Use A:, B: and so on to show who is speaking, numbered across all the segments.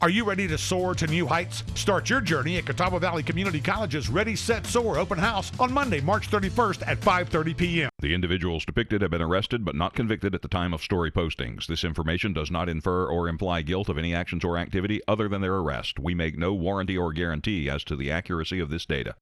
A: Are you ready to soar to new heights? Start your journey at Catawba Valley Community College's Ready, Set, Soar open house on Monday, March 31st at 5:30 p.m.
B: The individuals depicted have been arrested but not convicted at the time of story postings. This information does not infer or imply guilt of any actions or activity other than their arrest. We make no warranty or guarantee as to the accuracy of this data.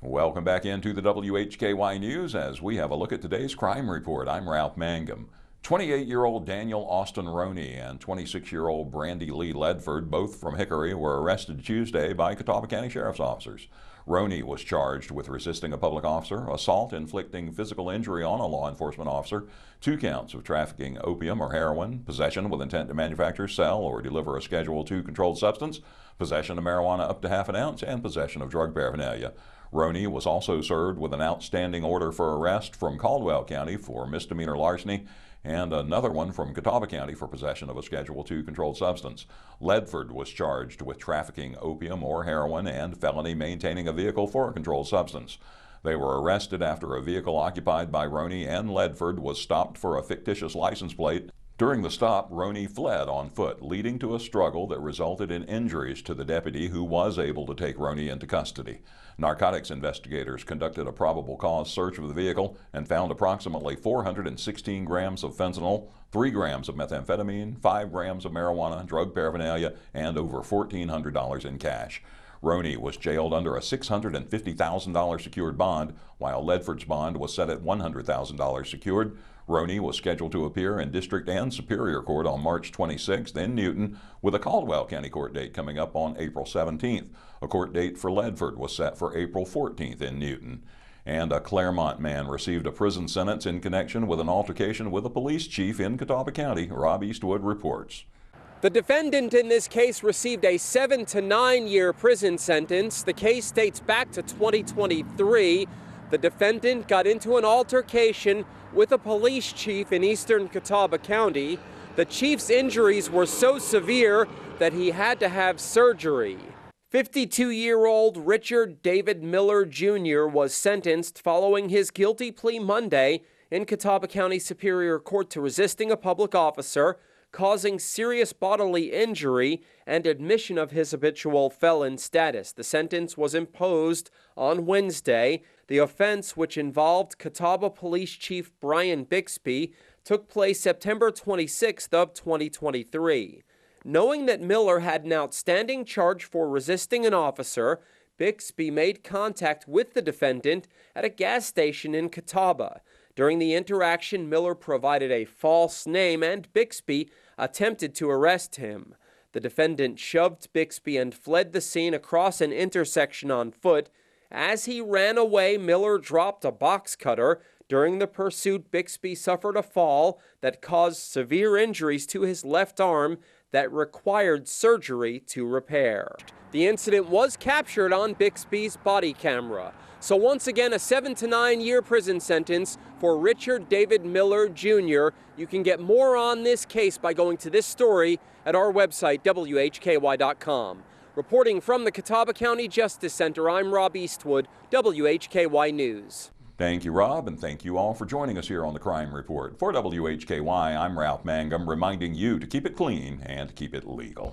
C: Welcome back into the WHKY News as we have a look at today's crime report. I'm Ralph Mangum. 28-year-old Daniel Austin Roney and 26-year-old Brandy Lee Ledford, both from Hickory, were arrested Tuesday by Catawba County Sheriff's officers. Roney was charged with resisting a public officer, assault inflicting physical injury on a law enforcement officer, 2 counts of trafficking opium or heroin, possession with intent to manufacture, sell, or deliver a Schedule II controlled substance, possession of marijuana up to half an ounce, and possession of drug paraphernalia. Roney was also served with an outstanding order for arrest from Caldwell County for misdemeanor larceny and another one from Catawba County for possession of a Schedule II controlled substance. Ledford was charged with trafficking opium or heroin and felony maintaining a vehicle for a controlled substance. They were arrested after a vehicle occupied by Roney and Ledford was stopped for a fictitious license plate. During the stop, Roney fled on foot, leading to a struggle that resulted in injuries to the deputy who was able to take Roney into custody. Narcotics investigators conducted a probable cause search of the vehicle and found approximately 416 grams of fentanyl, 3 grams of methamphetamine, 5 grams of marijuana, drug paraphernalia, and over $1,400 in cash. Roney was jailed under a $650,000 secured bond, while Ledford's bond was set at $100,000 secured. Roney was scheduled to appear in District and Superior Court on March 26th in Newton, with a Caldwell County court date coming up on April 17th. A court date for Ledford was set for April 14th in Newton. And a Claremont man received a prison sentence in connection with an altercation with a police chief in Catawba County. Rob Eastwood reports.
D: The defendant in this case received a 7 to 9 year prison sentence. The case dates back to 2023. The defendant got into an altercation with a police chief in eastern Catawba County. The chief's injuries were so severe that he had to have surgery. 52-year-old Richard David Miller Jr. was sentenced following his guilty plea Monday in Catawba County Superior Court to resisting a public officer, causing serious bodily injury, and admission of his habitual felon status. The sentence was imposed on Wednesday. The offense, which involved Catawba Police Chief Brian Bixby, took place September 26th of 2023. Knowing that Miller had an outstanding charge for resisting an officer, Bixby made contact with the defendant at a gas station in Catawba. During the interaction, Miller provided a false name and Bixby attempted to arrest him. The defendant shoved Bixby and fled the scene across an intersection on foot. As he ran away, Miller dropped a box cutter. During the pursuit, Bixby suffered a fall that caused severe injuries to his left arm that required surgery to repair. The incident was captured on Bixby's body camera. So once again, a 7 to 9 year prison sentence for Richard David Miller Jr. You can get more on this case by going to this story at our website, WHKY.com. Reporting from the Catawba County Justice Center, I'm Rob Eastwood, WHKY News.
C: Thank you, Rob, and thank you all for joining us here on the Crime Report. For WHKY, I'm Ralph Mangum, reminding you to keep it clean and keep it legal.